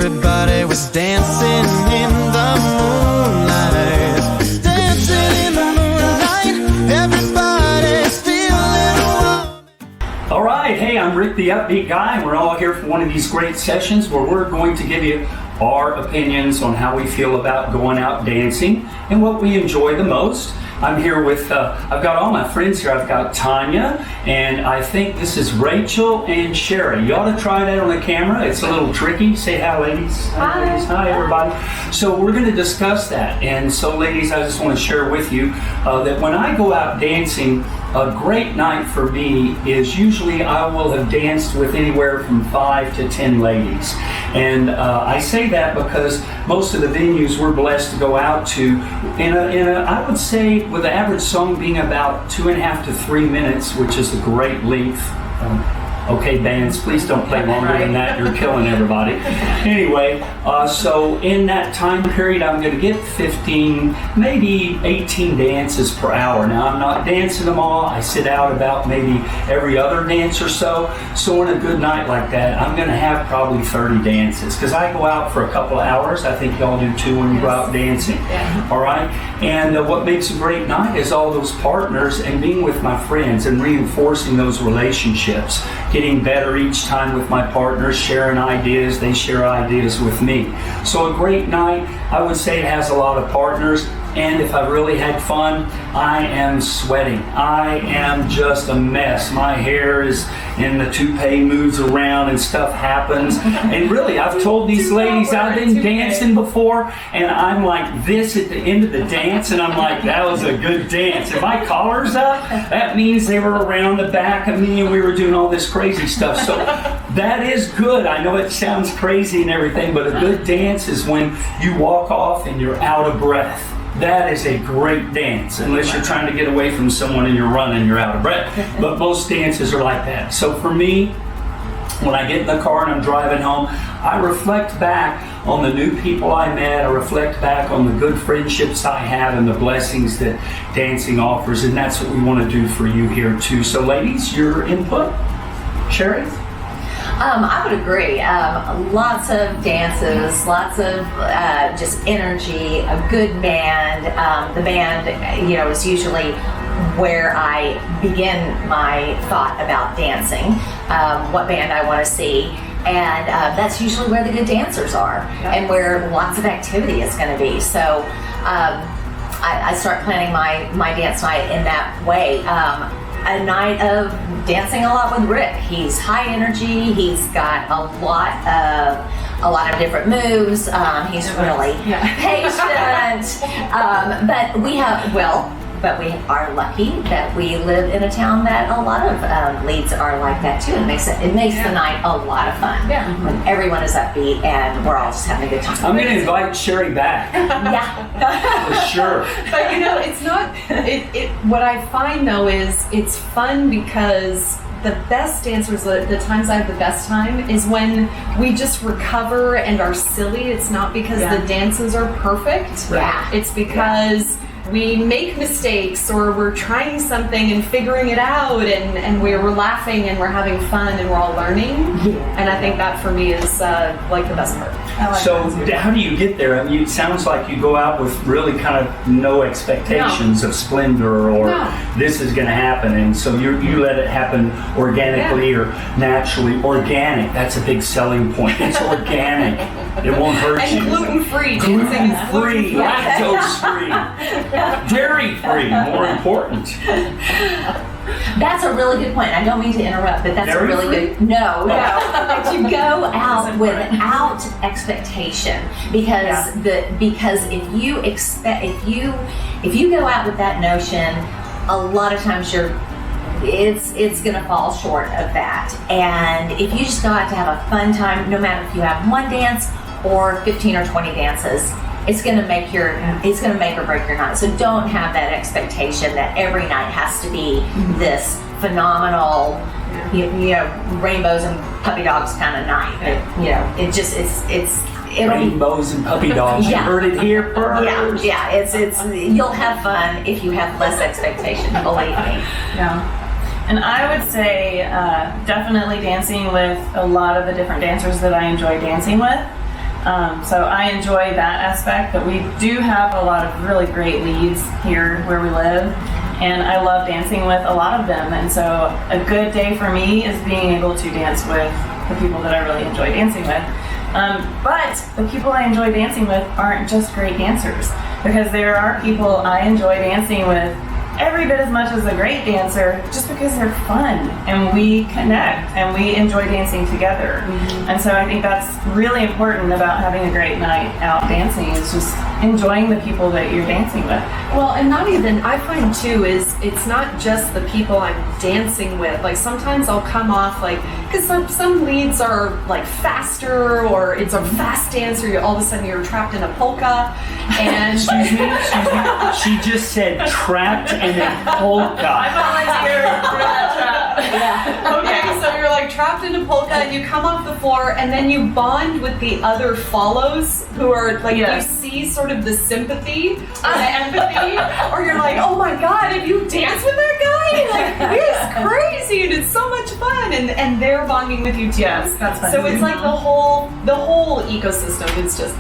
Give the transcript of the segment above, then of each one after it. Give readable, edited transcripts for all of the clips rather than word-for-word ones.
Everybody was dancing in the moonlight. Dancing in the moonlight. Everybody's feeling warm. All right, hey, I'm Rick the Upbeat Guy, and we're all here for one of these great sessions where we're going to give you our opinions on how we feel about going out dancing and what we enjoy the most. I'm here with, I've got all my friends here. I've got Tanya, and I think this is Rachel and Sherry. You ought to try that on the camera. It's a little tricky. Say hi, ladies. Hi. Ladies. Hi, everybody. So we're going to discuss that. And so, ladies, I just want to share with you that when I go out dancing, a great night for me is usually I will have danced with anywhere from 5 to 10 ladies. And I say that because most of the venues we're blessed to go out to, I would say, with the average song being about 2.5 to 3 minutes, which is a great length. Okay, bands, please don't play longer than that. You're killing everybody. Anyway, so in that time period, I'm going to get 15, maybe 18 dances per hour. Now, I'm not dancing them all. I sit out about maybe every other dance or so. So on a good night like that, I'm going to have probably 30 dances because I go out for a couple of hours. I think y'all do too when you go out dancing. Yeah. All right? And what makes a great night is all those partners and being with my friends and reinforcing those relationships. Getting better each time with my partners, sharing ideas, they share ideas with me. So a great night, I would say it has a lot of partners, and if I really had fun, I am sweating. I am just a mess. My hair is, and the toupee moves around and stuff happens. And really, I've told these ladies I've been dancing before, and I'm like this at the end of the dance, and I'm like, that was a good dance. If my collar's up, that means they were around the back of me and we were doing all this crazy stuff. So that is good. I know it sounds crazy and everything, but a good dance is when you walk off and you're out of breath. That is a great dance, unless you're trying to get away from someone and you're running, you're out of breath. But most dances are like that. So for me, when I get in the car and I'm driving home, I reflect back on the new people I met. I reflect back on the good friendships I have and the blessings that dancing offers. And that's what we want to do for you here too. So ladies, your input? Sherry? I would agree. Lots of dances, lots of just energy, a good band. The band, is usually where I begin my thought about dancing, what band I want to see. And that's usually where the good dancers are and where lots of activity is going to be. So I start planning my dance night in that way. A night of dancing a lot with Rick. He's high energy. He's got a lot of different moves. He's really patient. But we are lucky that we live in a town that a lot of leads are like that too. It makes the night a lot of fun. Yeah. When everyone is upbeat and we're all just having a good time. I'm going to invite Sherry back. Yeah. For sure. But it's not, what I find though is it's fun because the best dancers, the times I have the best time is when we just recover and are silly. It's not because the dances are perfect. Yeah. It's because we make mistakes or we're trying something and figuring it out and we're laughing and we're having fun and we're all learning. Yeah. And I think that for me is like the best part. So how do you get there? I mean, it sounds like you go out with really kind of no expectations of splendor or this is going to happen, and so you let it happen organically or naturally. Organic, that's a big selling point. It's organic. It won't hurt you. And gluten-free. Gluten-free, lactose-free, dairy-free, more important. That's a really good point. I don't mean to interrupt, but that's a really good. No. That you go out without expectation, because if you go out with that notion, a lot of times it's going to fall short of that. And if you just go out to have a fun time, no matter if you have one dance or 15 or 20 dances, it's going to make or break your night. So don't have that expectation that every night has to be this phenomenal, rainbows and puppy dogs kind of night. It'll rainbows and puppy dogs. You heard it here first. It's you'll have fun if you have less expectation. Believe me. Yeah. And I would say definitely dancing with a lot of the different dancers that I enjoy dancing with. So I enjoy that aspect, but we do have a lot of really great leads here where we live, and I love dancing with a lot of them. And so a good day for me is being able to dance with the people that I really enjoy dancing with. But the people I enjoy dancing with aren't just great dancers, because there are people I enjoy dancing with every bit as much as a great dancer, just because they're fun and we connect and we enjoy dancing together. And so I think that's really important about having a great night out dancing, is just enjoying the people that you're dancing with. Well, and not even, I find too, is it's not just the people I'm dancing with. Like sometimes I'll come off like, because some leads are like faster, or it's a fast dance, or all of a sudden you're trapped in a polka. And Excuse me. She just said trapped in a polka. Volunteer for that trap. okay, so you're like trapped in a polka, and you come off the floor, and then you bond with the other follows who are like, Yes. you see sort of the sympathy or the empathy, or you're like, oh my god, have you danced with that guy? Like, he's crazy, and it's so much fun, and they're bonding with you too. Yes, that's fun. So it's like the whole ecosystem.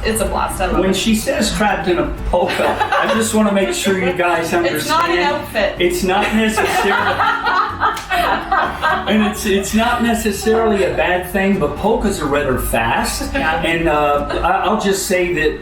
It's a blast. I love When it. she says trapped in a polka, I just want to make sure you guys understand. It's not an outfit. It's not necessarily, and it's not necessarily a bad thing. But polkas are rather fast, and I'll just say that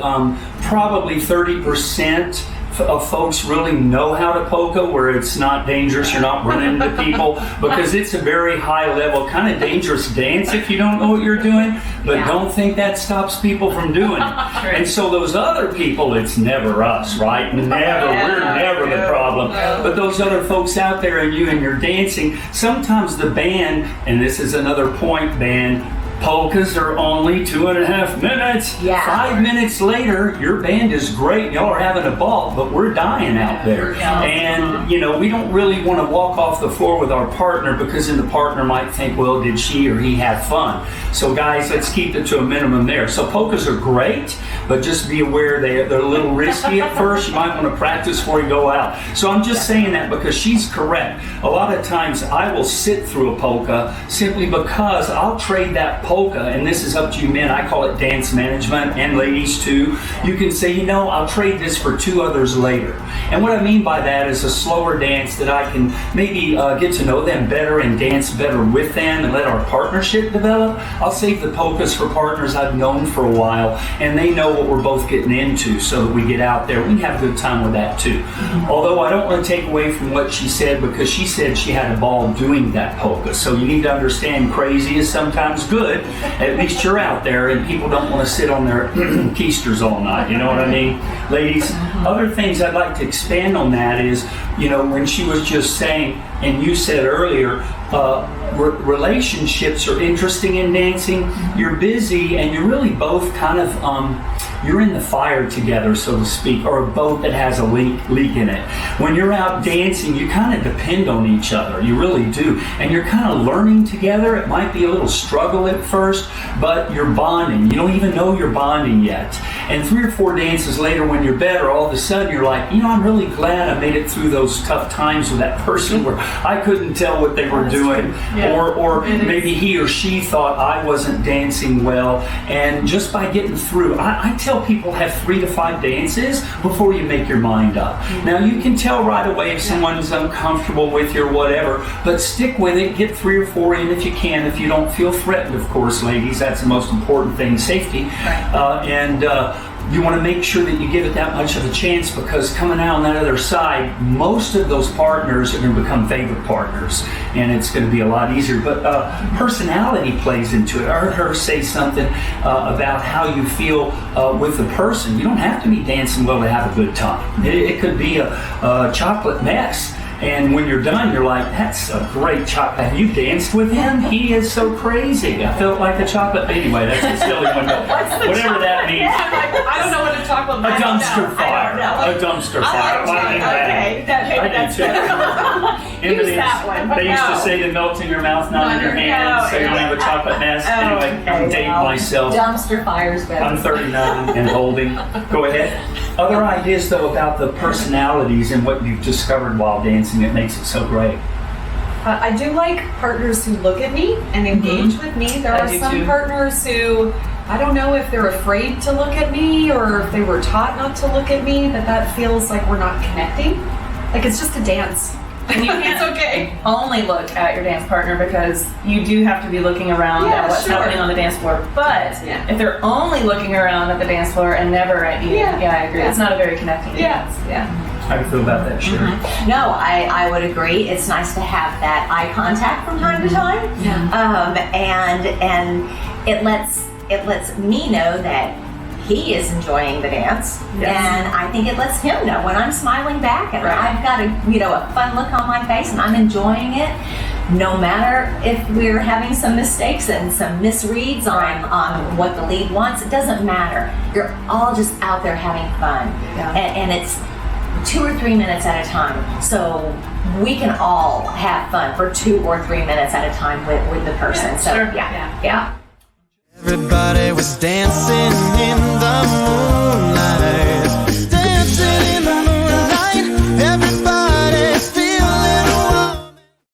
probably 30% of folks really know how to polka, where it's not dangerous, you're not running into people, because it's a very high level, kind of dangerous dance if you don't know what you're doing, but don't think that stops people from doing it. And so those other people, it's never us, right? Never, we're never the problem. But those other folks out there and you and your dancing, sometimes the band, and this is another point, band, polkas are only 2.5 minutes. Yeah. 5 minutes later, your band is great. Y'all are having a ball, but we're dying out there. And, you know, we don't really want to walk off the floor with our partner, because then the partner might think, well, did she or he have fun? So guys, let's keep it to a minimum there. So polkas are great, but just be aware they're a little risky at first. You might want to practice before you go out. So I'm just saying that because she's correct. A lot of times I will sit through a polka simply because I'll trade that polka, and this is up to you men, I call it dance management, and ladies too. You can say, you know, I'll trade this for 2 others later. And what I mean by that is a slower dance that I can maybe get to know them better and dance better with them and let our partnership develop. I'll save the polkas for partners I've known for a while, and they know what we're both getting into, so that we get out there. We can have a good time with that too. Although I don't want to take away from what she said, because she said she had a ball doing that polka. So you need to understand, crazy is sometimes good. At least you're out there, and people don't want to sit on their keisters all night, you know what I mean? Ladies, other things I'd like to expand on that is, you know, when she was just saying, and you said earlier, relationships are interesting in dancing. You're busy, and you're really both kind of, you're in the fire together, so to speak, or a boat that has a leak in it. When you're out dancing, you kind of depend on each other. You really do. And you're kind of learning together. It might be a little struggle at first, but you're bonding. You don't even know you're bonding yet. And 3 or 4 dances later, when you're better, all of a sudden you're like, you know, I'm really glad I made it through those tough times with that person where I couldn't tell what they were doing. Yeah. Or maybe he or she thought I wasn't dancing well. And just by getting through, I tell people, have 3 to 5 dances before you make your mind up. Now you can tell right away if someone's uncomfortable with you or whatever, but stick with it. Get 3 or 4 in if you can. If you don't feel threatened, of course, ladies, that's the most important thing, safety. You want to make sure that you give it that much of a chance, because coming out on that other side, most of those partners are going to become favorite partners, and it's going to be a lot easier. But personality plays into it. I heard her say something about how you feel with the person. You don't have to be dancing well to have a good time. It could be a chocolate mess. And when you're done, you're like, that's a great chocolate. Have you danced with him? He is so crazy. I felt like a chocolate. Anyway, that's a silly one. Whatever that means. I don't know what a chocolate. A dumpster fire. A dumpster fire. Okay, that's Use that one. They used to say to melt in your mouth, not in your hand, so you don't have a chocolate mess. Anyway, I'm dating myself. Dumpster fire's better. I'm 39 and holding. Go ahead. Other ideas, though, about the personalities and what you've discovered while dancing that makes it so great. I do like partners who look at me and engage with me. There I are do some too. partners who I don't know if they're afraid to look at me or if they were taught not to look at me, that feels like we're not connecting. Like it's just a dance. And you can't It's okay. only look at your dance partner because you do have to be looking around Yeah, at what's sure. happening on the dance floor. But Yeah. if they're only looking around at the dance floor and never at you, Yeah. I agree. It's not a very connecting dance. Yeah. How do you feel about that, Sherry? No, I would agree. It's nice to have that eye contact from time to time, and it lets me know that he is enjoying the dance, and I think it lets him know when I'm smiling back and I've got a fun look on my face and I'm enjoying it. No matter if we're having some mistakes and some misreads on what the lead wants, it doesn't matter. You're all just out there having fun, and it's 2 or 3 minutes at a time. So we can all have fun for 2 or 3 minutes at a time with the person. Yeah, so sure. yeah. Everybody was dancing in